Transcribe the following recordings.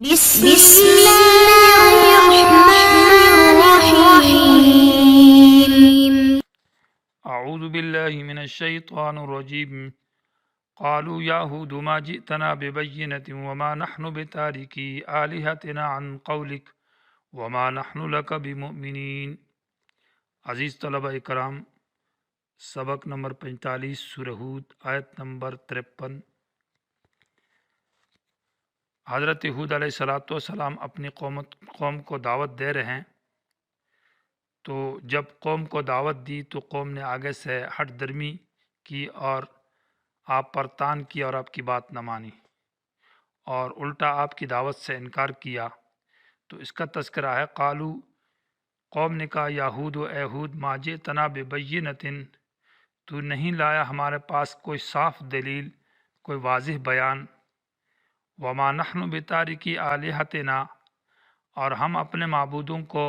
بسم الله الرحمن الرحيم. أعوذ بالله من الشيطان الرجيم. قالوا يا هود ما جئتنا ببينة وما نحن بتاركي آلهتنا عن قولك وما نحن لك بمؤمنين. عزیز طلبہ اکرام، سبق نمبر 45 سورہ ہود آیت نمبر 53۔ حضرت ہود علیہ السلام اپنی قوم کو دعوت دے رہے ہیں، تو جب قوم کو دعوت دی تو قوم نے آگے سے ہٹ درمی کی اور آپ پر تان کیا اور آپ کی بات نہ مانی اور الٹا آپ کی دعوت سے انکار کیا۔ تو اس کا تذکرہ ہے، قالو، قوم نے کہا، یاہود و اے ہود، ما جئتنا ببینۃ، تو نہیں لایا ہمارے پاس کوئی صاف دلیل، کوئی واضح بیان، وما نحن بتارکی آلہتنا، اور ہم اپنے معبودوں کو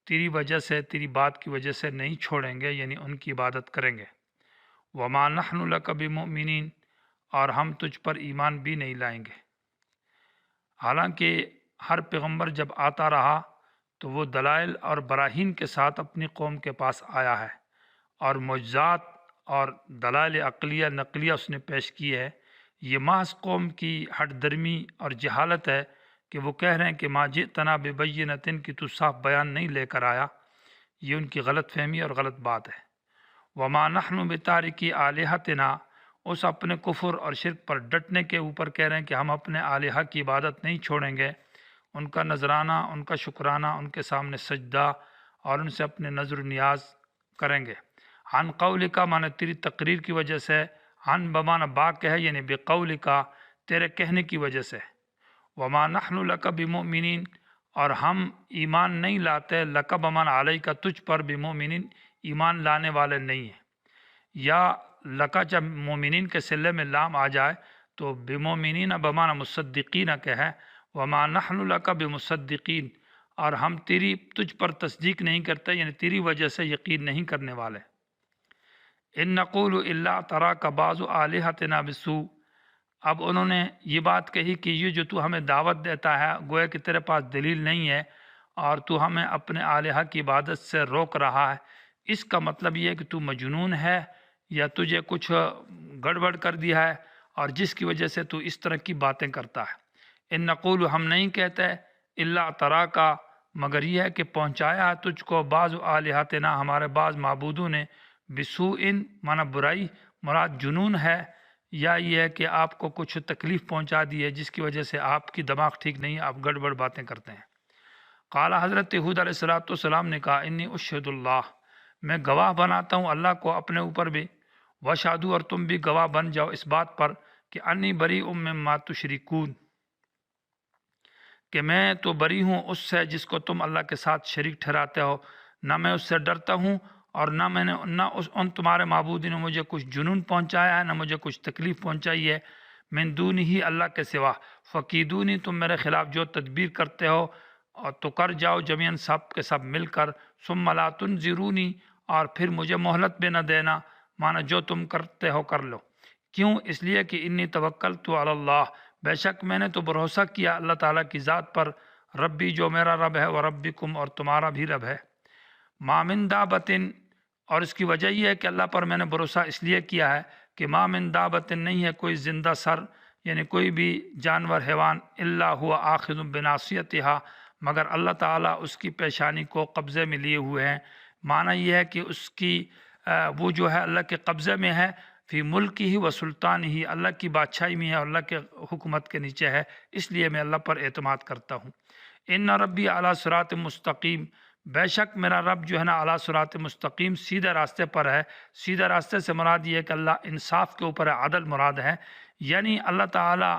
تیری وجہ سے، تیری بات کی وجہ سے نہیں چھوڑیں گے، یعنی ان کی عبادت کریں گے۔ وما نحن لک بمؤمنین، اور ہم تجھ پر ایمان بھی نہیں لائیں گے۔ حالانکہ ہر پیغمبر جب آتا رہا تو وہ دلائل اور براہین کے ساتھ اپنی قوم کے پاس آیا ہے اور معجزات اور دلائل عقلیہ نقلیہ اس نے پیش کی ہے۔ یہ محض قوم کی ہٹ درمی اور جہالت ہے کہ وہ کہہ رہے ہیں کہ ما جئتنا ببینۃ، کہ تو صاف بیان نہیں لے کر آیا۔ یہ ان کی غلط فہمی اور غلط بات ہے۔ وما نحن بتارکی آلہتنا، اس اپنے کفر اور شرک پر ڈٹنے کے اوپر کہہ رہے ہیں کہ ہم اپنے آلہہ کی عبادت نہیں چھوڑیں گے، ان کا نذرانہ، ان کا شکرانہ، ان کے سامنے سجدہ اور ان سے اپنے نظر و نیاز کریں گے۔ عن قولک، معنی تیری تقریر کی وجہ سے، عن بمعنی با کہ ہے، یعنی بقولک، تیرے کہنے کی وجہ سے۔ وما نحن لک بمؤمنین، اور ہم ایمان نہیں لاتے، لک بمعنی علیک، تجھ پر، بمؤمنین، ایمان لانے والے نہیں ہیں۔ یا لکا جب مومنین کے صلے میں لام آ جائے تو بمؤمنین بمعنی مصدقین کہ ہے، وما نحن لک بمصدقین، اور ہم تجھ پر تصدیق نہیں کرتے، یعنی تیری وجہ سے یقین نہیں کرنے والے۔ ان نقول الا تراک بعض آلہتنا بسوء، اب انہوں نے یہ بات کہی کہ یہ جو تو ہمیں دعوت دیتا ہے، گویا کہ تیرے پاس دلیل نہیں ہے اور تو ہمیں اپنے آلہہ کی عبادت سے روک رہا ہے، اس کا مطلب یہ ہے کہ تو مجنون ہے یا تجھے کچھ گڑبڑ کر دیا ہے، اور جس کی وجہ سے تو اس طرح کی باتیں کرتا ہے۔ ان نقول، ہم نہیں کہتے، الا تراکا، مگر یہ ہے کہ پہنچایا ہے تجھ کو، بعض آلہتنا، ہمارے بعض معبودوں نے، بسوء، معنی برائی، مراد جنون ہے، یا یہ ہے کہ آپ کو کچھ تکلیف پہنچا دی ہے جس کی وجہ سے آپ کی دماغ ٹھیک نہیں ہے، آپ گڑبڑ باتیں کرتے ہیں۔ قال، حضرت ہود علیہ السلام نے کہا، انی اشہد اللہ، میں گواہ بناتا ہوں اللہ کو اپنے اوپر بھی، وشہدوا، اور تم بھی گواہ بن جاؤ اس بات پر کہ انی بریء مما تشرکون، کہ میں تو بری ہوں اس سے جس کو تم اللہ کے ساتھ شریک ٹھہراتے ہو، نہ میں اس سے ڈرتا ہوں اور نہ ان تمہارے معبودین نے مجھے کچھ جنون پہنچایا ہے، نہ مجھے کچھ تکلیف پہنچائی ہے، من دون ہی، اللہ کے سوا، فقیدونی، تم میرے خلاف جو تدبیر کرتے ہو اور تو کر جاؤ جمیعاً، سب کے سب مل کر، ثم لا تنظرونی، اور پھر مجھے مہلت بھی نہ دینا، معنی جو تم کرتے ہو کر لو۔ کیوں؟ اس لیے کہ انی توکلت علی اللہ، بے شک میں نے تو بھروسہ کیا اللہ تعالیٰ کی ذات پر، ربی، جو میرا رب ہے، و ربکم، اور تمہارا بھی رب ہے، ما من دابت، اور اس کی وجہ یہ ہے کہ اللہ پر میں نے بھروسہ اس لیے کیا ہے کہ ما من دابت، نہیں ہے کوئی زندہ سر، یعنی کوئی بھی جانور، حیوان، الا ہوا آخذ بناصیتہا، مگر اللہ تعالیٰ اس کی پیشانی کو قبضے میں لیے ہوئے ہیں۔ معنی یہ ہے کہ اس کی وہ جو ہے اللہ کے قبضے میں ہے، فی ملک ہی و سلطان ہی، اللہ کی بادشاہی میں ہے اور اللہ کے حکومت کے نیچے ہے، اس لیے میں اللہ پر اعتماد کرتا ہوں۔ ان ربی علی صراط مستقیم، بے شک میرا رب جو ہے نا علی صراط مستقیم، سیدھے راستے پر ہے۔ سیدھے راستے سے مراد یہ ہے کہ اللہ انصاف کے اوپر ہے، عدل مراد ہے، یعنی اللہ تعالیٰ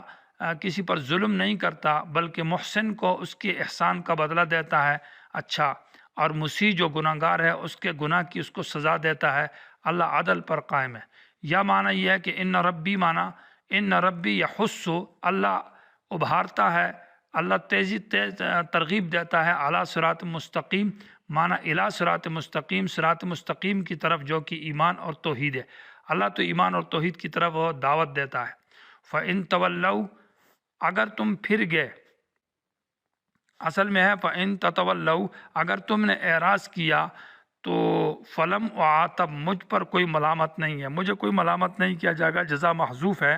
کسی پر ظلم نہیں کرتا بلکہ محسن کو اس کے احسان کا بدلہ دیتا ہے اچھا، اور مسیء جو گناہ گار ہے اس کے گناہ کی اس کو سزا دیتا ہے، اللہ عدل پر قائم ہے۔ یا معنی یہ ہے کہ ان ربی، معنی ان ربی یحث، اللہ ابھارتا ہے، اللہ تیز ترغیب دیتا ہے، اعلیٰ صراط مستقیم، معنی الی صراط مستقیم، صراط مستقیم کی طرف، جو کہ ایمان اور توحید ہے۔ اللہ تو ایمان اور توحید کی طرف وہ دعوت دیتا ہے۔ فَإِن تَوَلَّوْا، اگر تم پھر گئے، اصل میں ہے فَإِن تَتَوَلَّوْا، اگر تم نے اعراض کیا تو فلم وعاتب، مجھ پر کوئی ملامت نہیں ہے، مجھے کوئی ملامت نہیں کیا جائے گا، جزا محذوف ہے،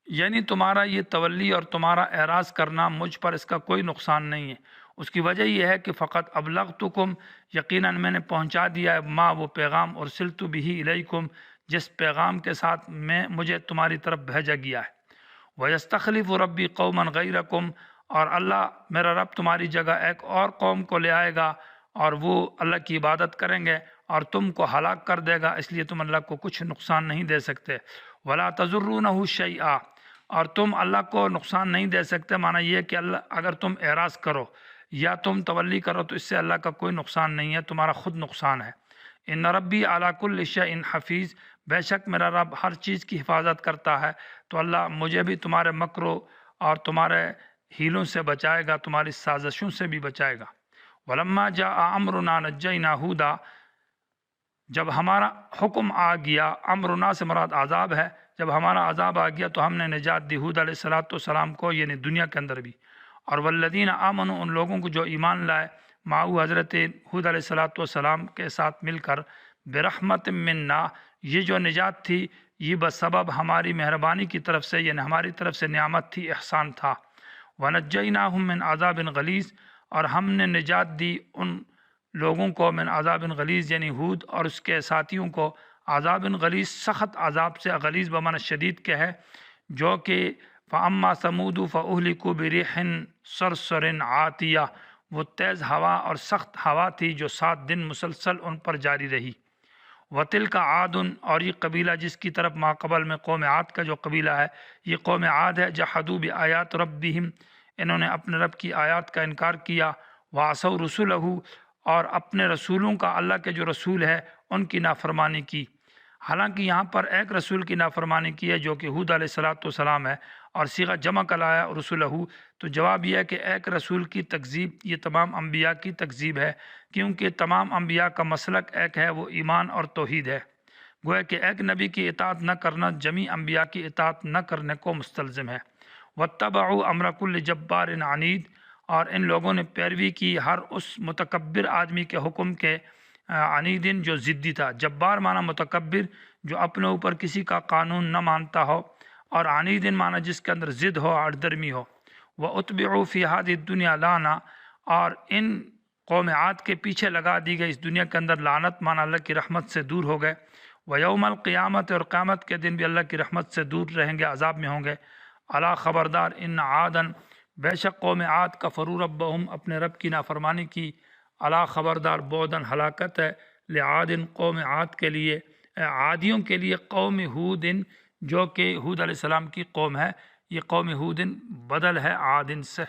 یعنی تمہارا یہ تولی اور تمہارا اعراض کرنا مجھ پر اس کا کوئی نقصان نہیں ہے۔ اس کی وجہ یہ ہے کہ فقط ابلغتکم، یقیناً میں نے پہنچا دیا ہے، ما وہ پیغام ارسلت بہ الیکم، جس پیغام کے ساتھ مجھے تمہاری طرف بھیجا گیا ہے۔ وَيَسْتَخْلِفُ رَبِّي قَوْمًا غَيْرَكُمْ، اور اللہ میرا رب تمہاری جگہ ایک اور قوم کو لے آئے گا اور وہ اللہ کی عبادت کریں گے اور تم کو ہلاک کر دے گا، اس لیے تم اللہ کو کچھ نقصان نہیں دے سکتے۔ وَلَا تَضُرُّونَهُ شَيْئًا، اور تم اللہ کو نقصان نہیں دے سکتے، معنی یہ کہ اللہ اگر تم اعراض کرو یا تم تولی کرو تو اس سے اللہ کا کوئی نقصان نہیں ہے، تمہارا خود نقصان ہے۔ ان ربی علی کل شیء حفیظ، بے شک میرا رب ہر چیز کی حفاظت کرتا ہے، تو اللہ مجھے بھی تمہارے مکروں اور تمہارے ہیلوں سے بچائے گا، تمہاری سازشوں سے بھی بچائے گا۔ ولما جاء امرنا نجینا ہودا، جب ہمارا حکم آ گیا، امرنا سے مراد عذاب ہے، جب ہمارا عذاب آ گیا تو ہم نے نجات دی ہود علیہ السلام کو، یعنی دنیا کے اندر بھی، اور والذین آمنوا، ان لوگوں کو جو ایمان لائے، معه حضرت ہود علیہ السلام کے ساتھ مل کر، برحمت منا، یہ جو نجات تھی یہ بسبب ہماری مہربانی کی طرف سے، یعنی ہماری طرف سے نعمت تھی، احسان تھا۔ ونجیناہم من عذاب غلیظ، اور ہم نے نجات دی ان لوگوں کو من عذاب غلیظ، یعنی ہود اور اس کے ساتھیوں کو، عذاب غلیظ سخت عذاب سے، غلیظ بمعنی شدید کے ہے، جو کہ فاما ثمود فاہلکوا بريح صرصر عاتیہ، وہ تیز ہوا اور سخت ہوا تھی جو 7 دن مسلسل ان پر جاری رہی۔ وَتِلْكَ عَادٌ، اور یہ قبیلہ جس کی طرف ماقبل میں قوم عاد کا جو قبیلہ ہے، یہ قوم عاد ہے، جحدوا بآیات ربہم، انہوں نے اپنے رب کی آیات کا انکار کیا، وعصوا رسلہ، اور اپنے رسولوں کا، اللہ کے جو رسول ہے ان کی نافرمانی کی۔ حالانکہ یہاں پر ایک رسول کی نافرمانی کی ہے جو کہ ہود علیہ السلام ہے، اور صیغہ جمع کا لایا رسولہ، تو جواب یہ ہے کہ ایک رسول کی تکذیب یہ تمام انبیاء کی تکذیب ہے، کیونکہ تمام انبیاء کا مسلک ایک ہے، وہ ایمان اور توحید ہے۔ گویا کہ ایک نبی کی اطاعت نہ کرنا جمیع انبیاء کی اطاعت نہ کرنے کو مستلزم ہے۔ واتبعوا امر کل جبار عنید، اور ان لوگوں نے پیروی کی ہر اس متکبر آدمی کے حکم کے، عنیدن جو ضدی تھا، جبار معنی متکبر جو اپنے اوپر کسی کا قانون نہ مانتا ہو، اور عنیدن معنی جس کے اندر ضد ہو اور درمی ہو۔ وَأُتْبِعُوا فِي هَذِهِ الدُّنْيَا لَعْنَةً، اور ان قوم عاد کے پیچھے لگا دی گئی اس دنیا کے اندر لعنت، معنی اللہ کی رحمت سے دور ہو گئے۔ وَيَوْمَ الْقِيَامَةِ، اور قیامت کے دن بھی اللہ کی رحمت سے دور رہیں گے، عذاب میں ہوں گے۔ الا خبردار، ان عادن، بے شک قوم عاد کفروا ربہم، اپنے رب کی نافرمانی کی، الا خبردار، بعدن ہلاکت ہے، لعاد، قوم عاد کے لیے، عادیوں کے لیے، قوم ہود جو کہ ہود علیہ السلام کی قوم ہے، یہ قوم ہود بدل ہے عاد سے۔